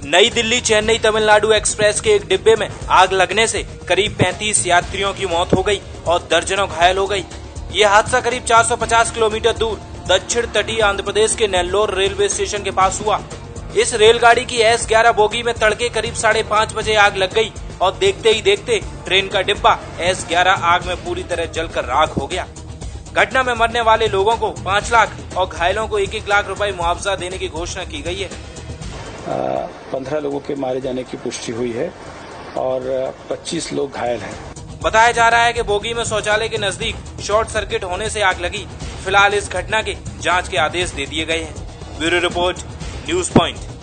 नई दिल्ली चेन्नई तमिलनाडु एक्सप्रेस के एक डिब्बे में आग लगने से करीब 35 यात्रियों की मौत हो गई और दर्जनों घायल हो गई। ये हादसा करीब 450 किलोमीटर दूर दक्षिण तटीय आंध्र प्रदेश के नेल्लोर रेलवे स्टेशन के पास हुआ। इस रेलगाड़ी की S11 बोगी में तड़के करीब 5:30 बजे आग लग गई और देखते ही देखते ट्रेन का डिब्बा S11 आग में पूरी तरह जलकर राख हो गया। घटना में मरने वाले लोगों को 5 लाख और घायलों को 1-1 लाख रुपए मुआवजा देने की घोषणा की गई है। 15 लोगों के मारे जाने की पुष्टि हुई है और 25 लोग घायल हैं। बताया जा रहा है कि बोगी में शौचालय के नजदीक शॉर्ट सर्किट होने से आग लगी। फिलहाल इस घटना के जांच के आदेश दे दिए गए हैं। Bureau report, news point.